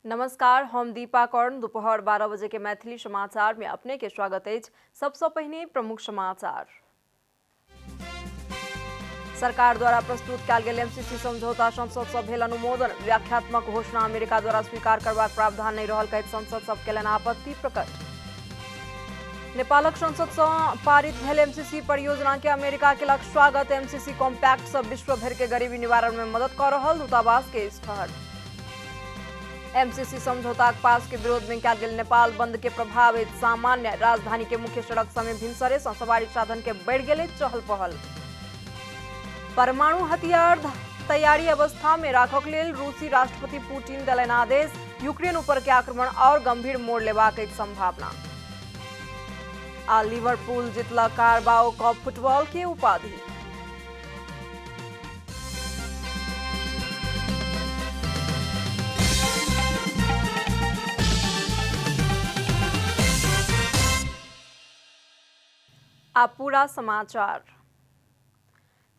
नमस्कार, हम दीपा कर्ण दोपहर 12 बजे के मैथिली समाचार में अपने के स्वागत है। सबसे पहले प्रमुख समाचार। सरकार द्वारा प्रस्तुत कयल गेल एमसीसी समझौता संसद से भेल अनुमोदन। व्याख्यात्मक घोषणा अमेरिका द्वारा स्वीकार करबाक प्रावधान नहीं रहल कहैत संसद सब केलनि आपत्ति प्रकट। नेपालक संसद से पारित भेल एमसीसी परियोजना के अमेरिका केलक स्वागत। एमसीसी कॉम्पैक्ट से विश्व भर के गरीबी निवारण में मदद कर रहल दूतावास के स्पष्ट। एमसीसी समझौता पास के विरोध में कयल गेल नेपाल बंद के प्रभावित सामान्य। राजधानी के मुख्य सड़क समेत भिनसरे से सवारी साधन के बढ़ गए चहल पहल। परमाणु हथियार तैयारी अवस्था में राखक लेल रूसी राष्ट्रपति पुतिन देलनि आदेश। यूक्रेन ऊपर के आक्रमण और गंभीर मोड़ लेबाक संभावना। आ लिवरपूल जीतल कार्बाओ कप फुटबॉल के उपाधि। आप पूरा समाचार।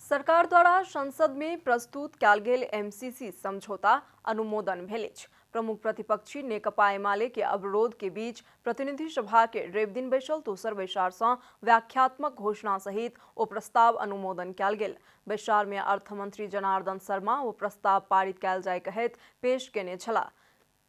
सरकार द्वारा संसद में प्रस्तुत कयल गेल एमसीसी समझौता अनुमोदन भेल अछि। प्रमुख प्रतिपक्षी नेकपा एमाले के अवरोध के बीच प्रतिनिधि सभा के रवि दिन बैसल दोसर बैसार से व्याख्यात्मक घोषणा सहित ओ प्रस्ताव अनुमोदन कयल गेल। बैसार में अर्थमंत्री जनार्दन शर्मा ओ प्रस्ताव पारित कयल जाय कहैत पेश केने छलाह,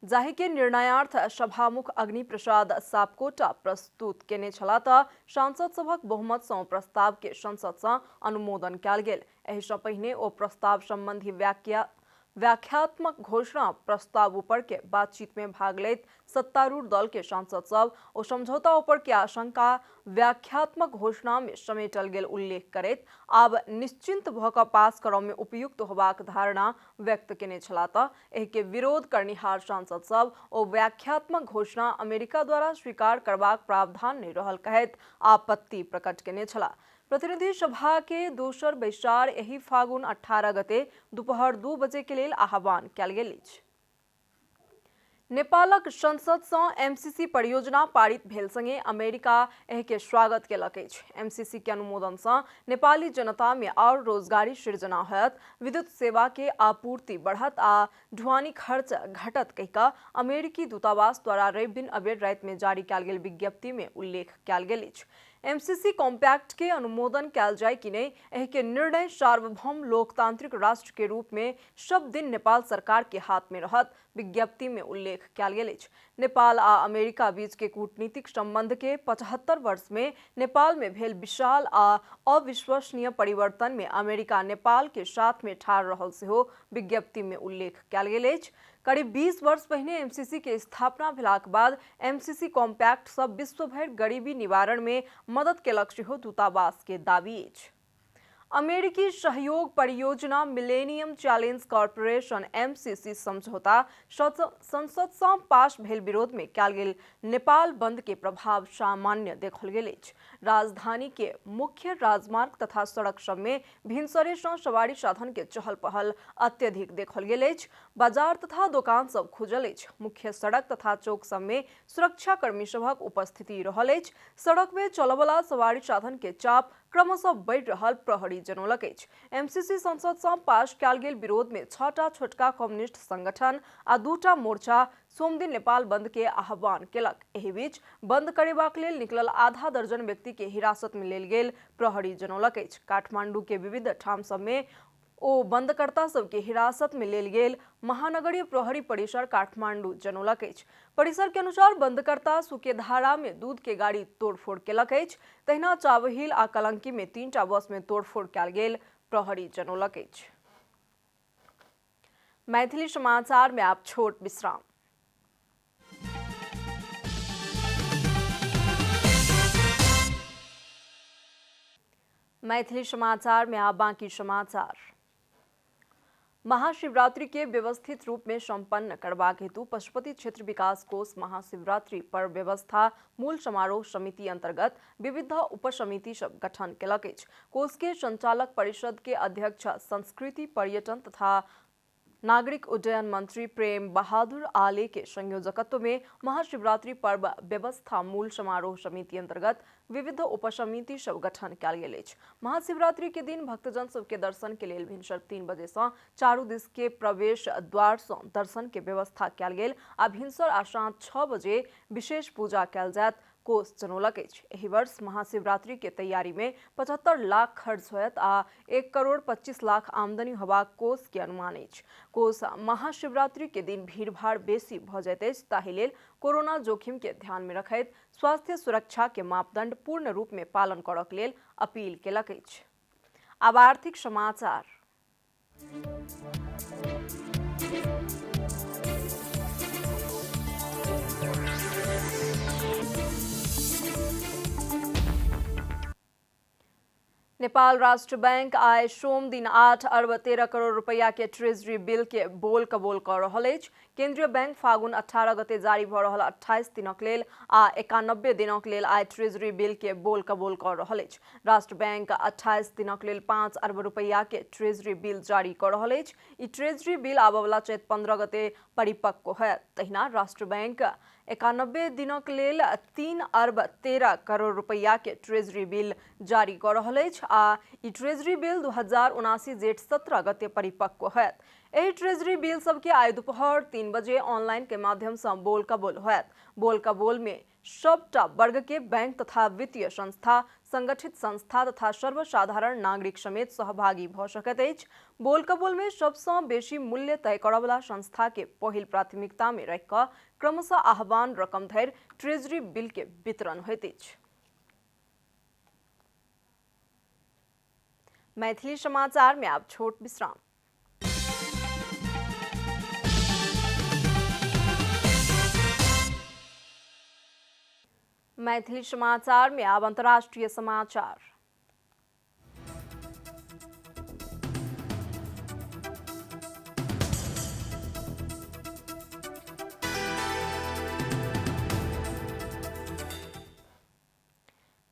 जाहि के निर्णयार्थ सभामुख अग्नि प्रसाद सापकोटा प्रस्तुत केने छला त सांसद सभक बहुमत सँ प्रस्ताव के संसद सँ अनुमोदन कयल गेल। एहि सँ पहिने ओ प्रस्ताव संबंधी व्याख्यात्मक घोषणा प्रस्ताव ऊपर के बातचीत में भाग लैत सत्तारूढ़ दल के सांसद सब ओ समझौता ऊपर के आशंका व्याख्यात्मक घोषणा में समेटल गेल उल्लेख करैत आब निश्चिंत भ क पास करब में उपयुक्त होबाक धारणा व्यक्त केने छला त एहि के विरोध करनिहार सांसद सब ओ व्याख्यात्मक घोषणा अमेरिका द्वारा स्वीकार करबाक प्रावधान नहीं रहल कहैत आपत्ति प्रकट केने छला। प्रतिनिधि सभा के दोसर बैसार एहि फागुन 18 गते दोपहर 2 बजे के लेल आह्वान कयल गेल अछि। नेपालक संसद से एमसीसी परियोजना पारित भेल संगे अमेरिका एहि के स्वागत केलक अछि। एमसीसी के अनुमोदन से नेपाली जनता में और रोजगारी सृजना होयत, विद्युत सेवा के आपूर्ति बढ़त आ ढुआनी खर्च घटत कहिका अमेरिकी दूतावास द्वारा रवि दिन अबेर राति में जारी कयल गेल विज्ञप्ति में उल्लेख कयल गेल अछि। एमसीसी कॉम्पैक्ट के अनुमोदन कयल जाय कि नहीं, एहि के निर्णय सार्वभौम लोकतांत्रिक राष्ट्र के रूप में सब दिन नेपाल सरकार के हाथ में रहत, विज्ञप्ति में उल्लेख कयल गेल अछि। नेपाल आ अमेरिका बीच के कूटनीतिक संबंध के 75 वर्ष में नेपाल में भेल विशाल आ अविश्वसनीय परिवर्तन में अमेरिका नेपाल के साथ में ठाड़ रहल सेहो विज्ञप्ति में उल्लेख कयल गेल अछि। करीब 20 वर्ष पहले एमसीसी के स्थापना भेलाक बाद एमसीसी कॉम्पैक्ट सब विश्व भर गरीबी निवारण में मदद केलक सेहो दूतावास के दावी अछि। अमेरिकी सहयोग परियोजना मिलेनियम चैलेंज कॉर्पोरेशन एमसीसी समझौता संसद से पास भेल विरोध में कयल गेल नेपाल बंद के प्रभाव सामान्य देखल गेल अछि। राजधानी के मुख्य राजमार्ग तथा सड़क सब में भिनसरे से सवारी साधन के चहल पहल अत्यधिक देखल गेल अछि। बाजार तथा दुकान सब खुजल अछि। मुख्य सड़क तथा चौक सब में सुरक्षा कर्मी सभक उपस्थिति रहल अछि। सड़क में चलबला सवारी साधन के चाप क्रमशः बढ़ि रहल प्रहरी जनौलक अछि। एमसीसी संसद से पास कयल गेल विरोध में 6टा छोटका कम्युनिस्ट संगठन आ 2टा मोर्चा सोमदिन नेपाल बंद के आह्वान केलक। एहि बीच बंद करेबाक लेल निकलल आधा दर्जन व्यक्ति के हिरासत में लेल गेल प्रहरी जनौलक अछि। काठमांडू के विविध ठाम सब में ओ बंदकर्ता सबके हिरासत में लेल गेल महानगरीय प्रहरी परिसर काठमांडू जनौलक अछि। परिसर के अनुसार बंदकर्ता सुकेधारा में दूध के गाड़ी तोड़फोड़ केलक अछि। तहिना चावहिल आ कलंकी में 3टा बस में तोड़फोड़ कयल गेल प्रहरी जनौलक अछि। मैथिली समाचार में आप छोट विश्राम। मैथिली समाचार में आप बाकी समाचार। महाशिवरात्रि के व्यवस्थित रूप में संपन्न करबाक हेतु पशुपति क्षेत्र विकास कोष महाशिवरात्रि पर्व व्यवस्था मूल समारोह समिति अंतर्गत विविध उपसमिति सब गठन केलक अछि। कोष के संचालक परिषद के अध्यक्ष संस्कृति पर्यटन तथा नागरिक उड्डयन मंत्री प्रेम बहादुर आले के संयोजकत्व में महाशिवरात्रि पर्व व्यवस्था मूल समारोह समिति अंतर्गत विविध उपसमिति सब गठन कयल गेल अछि। महाशिवरात्रि के दिन भक्तजन सबके दर्शन के लेल भिनसर 3 बजे से चारू दिस के प्रवेश द्वार से दर्शन के व्यवस्था कयल गेल आ भिनसर आ साँझ 6 बजे विशेष पूजा कयल जायत कोष जनौलक अछि। एहि वर्ष महाशिवरात्रि के तैयारी में 75 लाख खर्च होयत आ 1 करोड़ 25 लाख आमदनी होबाक कोष के अनुमान अछि। कोष महाशिवरात्रि के दिन भीड़ भाड़ बेसी भ जाइत अछि, ताहि लेल कोरोना जोखिम के ध्यान में रखैत स्वास्थ्य सुरक्षा के मापदंड पूर्ण रूप में पालन करक लेल अपील केलक अछि। आब आर्थिक समाचार। नेपाल राष्ट्र बैंक आइ सोम दिन 8 अरब 13 करोड़ रुपया के ट्रेजरी बिल के बोल कबोल कर रहल अछि। केंद्रीय बैंक फागुन 18 गते जारी भ रहल 28 दिनक लेल आ 91 दिनक लेल आइ ट्रेजरी बिल के बोल कबोल कर रहल अछि। राष्ट्र बैंक 28 दिनक लेल 5 अरब रुपया के ट्रेजरी बिल जारी कर रहल अछि। ई ट्रेजरी बिल आबवला चैत 15 गते परिपक्व होयत। तहिना राष्ट्र बैंक 91 दिनक लेल 3 अरब 13 करोड़ रुपया के ट्रेजरी बिल जारी कर रहल अछि आ ई ट्रेजरी बिल 2079 जेठ 17 गते परिपक्व होयत। एहि ट्रेजरी बिल सबके आइ दोपहर 3 बजे ऑनलाइन के माध्यम से बोल कबोल होयत। बोल कबोल में सबटा वर्ग के बैंक तथा वित्तीय संस्था, संगठित संस्था तथा सर्वसाधारण नागरिक समेत सहभागी भ सकैत अछि। बोल कबोल में सबसँ बेसी मूल्य तय करयवला संस्था के पहिल प्राथमिकता में रखि कऽ क्रमशः आह्वान रकम धरि ट्रेजरी बिल के वितरण होइत अछि। मैथिली समाचार में आप छोट विश्राम। मैथिली समाचार में अब अंतर्राष्ट्रीय समाचार।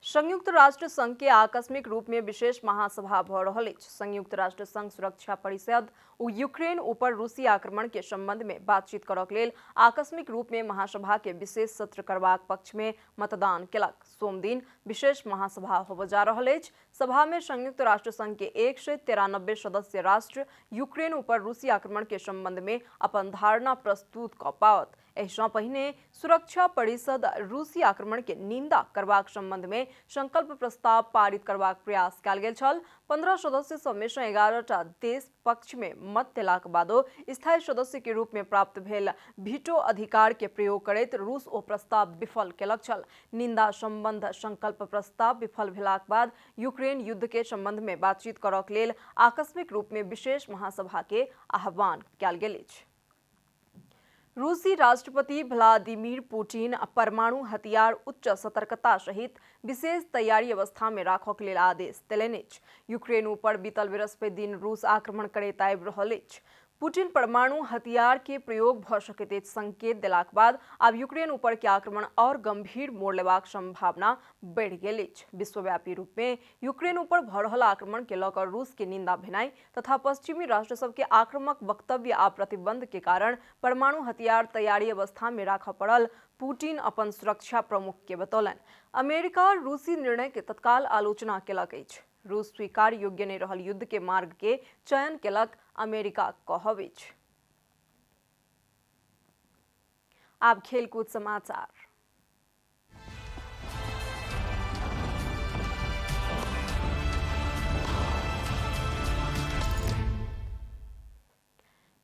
संयुक्त राष्ट्र संघ के आकस्मिक रूप में विशेष महासभा भ रहल अछि। संयुक्त राष्ट्र संघ सुरक्षा परिषद यूक्रेन ऊपर रूसी आक्रमण के संबंध में बातचीत करक लेल आकस्मिक रूप में महासभा के विशेष सत्र करबाक पक्ष में मतदान केलक। सोम दिन विशेष महासभा होबय जा रहल अछि। सभा में संयुक्त राष्ट्र संघ के 193 सदस्य राष्ट्र यूक्रेन ऊपर रूसी आक्रमण के संबंध में अपन धारणा प्रस्तुत क पाओत। एहिसँ पहिने सुरक्षा परिषद रूसी आक्रमण के निंदा करबाक संबंध में संकल्प प्रस्ताव पारित करबाक प्रयास कयल गेल छल। 15 सदस्य सब में से 11टा देश पक्ष में मत देलाक बादो स्थायी सदस्य के रूप में प्राप्त भेल वीटो अधिकार के प्रयोग करैत रूस ओ प्रस्ताव विफल केलक छल। निंदा संबंध संकल्प प्रस्ताव विफल भेलाक बाद यूक्रेन युद्ध के संबंध में बातचीत करक लेल आकस्मिक रूप में विशेष महासभा के आह्वान कयल गेल अछि। रूसी राष्ट्रपति व्लादिमीर पुतिन परमाणु हथियार उच्च सतर्कता सहित विशेष तैयारी अवस्था में राखक लेल आदेश देलनि अछि। यूक्रेन ऊपर बीतल बृहस्पति दिन रूस आक्रमण करैत आबि रहल अछि। पुतिन परमाणु हथियार के प्रयोग भ सकैत अछि संकेत देलाक बाद आब यूक्रेन ऊपर के आक्रमण और गंभीर मोड़ लेबाक संभावना बढ़ि गेल अछि। विश्वव्यापी रूप में यूक्रेन ऊपर भ रहल आक्रमण के लऽ कऽ रूस के निंदा भेनाइ तथा पश्चिमी राष्ट्र सब के आक्रामक वक्तव्य आ प्रतिबंध के कारण परमाणु हथियार तैयारी अवस्था में राखऽ पड़ल पुतिन अपन सुरक्षा प्रमुख के बतौलनि। अमेरिका रूसी निर्णय के तत्काल आलोचना केलक अछि। रूस स्वीकार योग्य नहीं रहल युद्ध के मार्ग के चयन केलक अमेरिका कहब अछि। आब खेलकूद समाचार।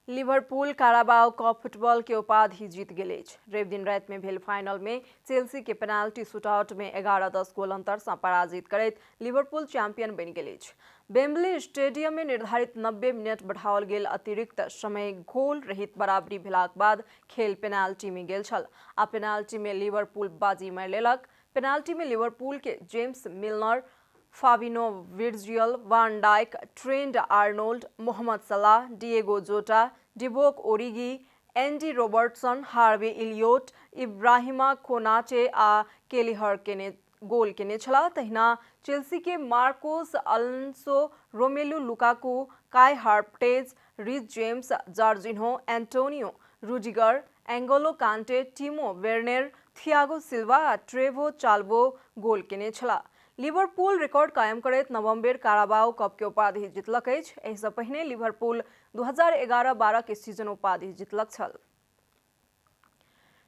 लिवरपूल काराबाओ कप फुटबॉल के उपाधि जीत गेल अछि। रवि दिन राति में भेल फाइनल में चेल्सी के पेनाल्टी शूटआउट में 11-10 गोल अंतर से पराजित करैत लिवरपूल चैंपियन बनि गेल अछि। वेम्बली स्टेडियम में निर्धारित 90 मिनट बढ़ाओल गेल अतिरिक्त समय गोल रहित बराबरी भेलाक बाद खेल पेनाल्टी में गेल छल आ पेनाल्टी में लिवरपूल बाजी मारि लेलक। पेनाल्टी में लिवरपूल के James Milner, Fabinho Virgil, van Dijk, Trent Arnold, Mohamed Salah, Diego Jota, Divock Origi, Andy Robertson, Harvey Elliott, Ibrahima Konate आ केलिहर केने गोल केने छला। तहिना चेल्सी के मार्कोस अलोंसो, रोमेलू लुकाकू, काई हार्पेज, रिस जेम्स, जॉर्जिन्हो, एंटोनियो रुडिगर, एंगोलो कांटे, टिमो वेर्नेर, थियागो सिल्वा आ ट्रेवो चाल्बो गोल केने छला। लिवरपूल रिकॉर्ड कायम करैत नवम्बर काराबाओ कप के उपाधि जितलक अछि। एहिसँ पहिने लिवरपूल 2011-12 के सीजन उपाधि जितलक छल।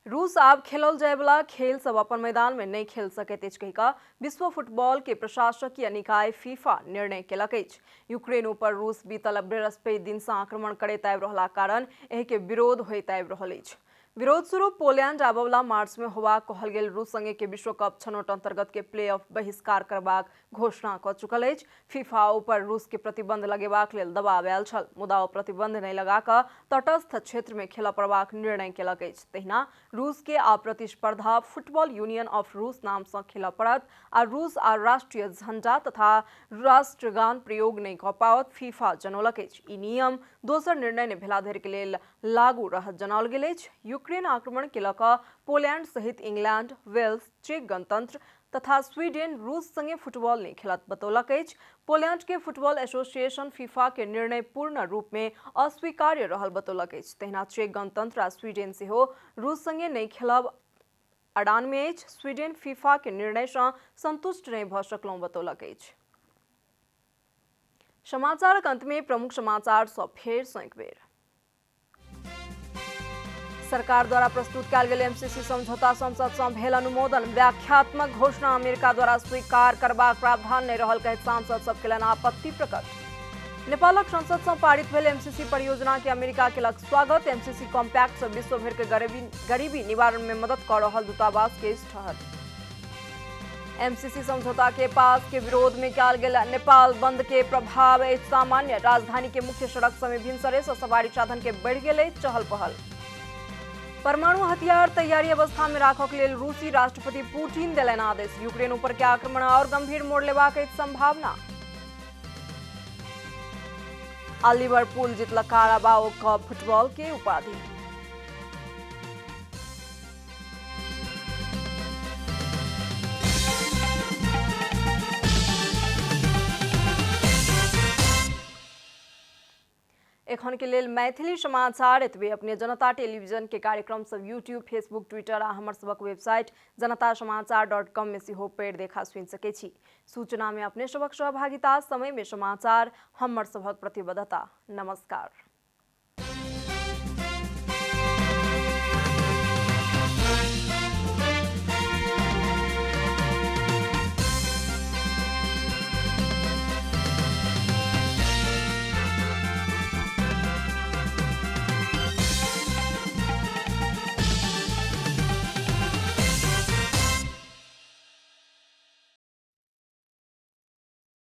रूस आब खेलल जाय वाला खेल सब अपन मैदान में नहीं खेल सकैत अछि कहिकऽ विश्व फुटबॉल के प्रशासकीय निकाय फीफा निर्णय केलक अछि। यूक्रेन ऊपर रूस बीतल बृहस्पति दिन से आक्रमण करैत आबि रहला कारण एहि के विरोध होइत आबि रहल अछि। विरोध स्वरूप पोलैंड आबवला मार्च में होबाक कहल गेल रूस संगे के विश्व कप छनौट अंतर्गत के प्ले ऑफ बहिष्कार करबाक घोषणा क चुकल अछि। फीफा ऊपर रूस के प्रतिबंध लगेबाक लेल दबाव आयल छल, मुदा ओ प्रतिबंध नहीं लगा कऽ तटस्थ क्षेत्र में खेल पड़बाक निर्णय केलक अछि। तहिना रूस के आ प्रतिस्पर्धा फुटबॉल यूनियन ऑफ रूस नाम से खेल पड़त आ रूस आ राष्ट्रीय झंडा तथा राष्ट्रगान प्रयोग नहीं कऽ पाओत, फीफा जनौलक अछि। ई नियम दोसर निर्णय ने भेला धरि के लेल लागू रहत जनाओल गेल अछि। यूक्रेन आक्रमण के लऽ कऽ पोलैंड सहित इंग्लैंड, वेल्स, चेक गणतंत्र तथा स्वीडेन रूस संगे फुटबॉल नहीं खेलत बतौलक अछि। पोलैंड के फुटबॉल एसोसिएशन फीफा के निर्णय पूर्ण रूप में अस्वीकार्य रहल बतौलक अछि। तहिना चेक गणतंत्र आ स्वीडेन सेहो रूस संगे नहीं खेलब अड़ान में अछि। स्वीडेन फीफा के निर्णय से संतुष्ट नहीं भऽ सकलहुँ बतौलक अछि। समाचारक अंत में प्रमुख समाचार सँ फेर सँ एक बेर। सरकार द्वारा प्रस्तुत कयल गेल एमसीसी समझौता संसद सँ भेल अनुमोदन। व्याख्यात्मक घोषणा अमेरिका द्वारा स्वीकार करबाक प्रावधान नहीं रहल कहैत सांसद सब केलनि आपत्ति प्रकट। नेपालक संसद सँ पारित भेल एमसीसी परियोजना के अमेरिका केलक स्वागत। एमसीसी कॉम्पैक्ट सँ विश्व भर के गरीबी निवारण में मदद कऽ रहल दूतावास के ठहर। एमसीसी समझौता के पास के विरोध में कयल गेल नेपाल बंद के प्रभाव अछि सामान्य। राजधानी के मुख्य सड़क समेत भिनसरे से सवारी साधन के बढ़ि गेल चहल पहल। परमाणु हथियार तैयारी अवस्था में राखक लेल रूसी राष्ट्रपति पुतिन देलनि आदेश। यूक्रेन ऊपर के आक्रमण और गंभीर मोड़ लेबाक अछि संभावना। आ लिवरपूल जीतलक काराबाओ कप फुटबॉल के उपाधि। एखन के लेल मैथिली समाचार एतबे। अपने जनता टेलीविजन के कार्यक्रम सब यूट्यूब, फेसबुक, ट्विटर आ हमर सबक वेबसाइट जनतासमाचार.com में सेहो पढ़ि देखा सुनि सकै छी। सूचना में अपने सबक सहभागिता, समय में समाचार हमर सबक प्रतिबद्धता। नमस्कार।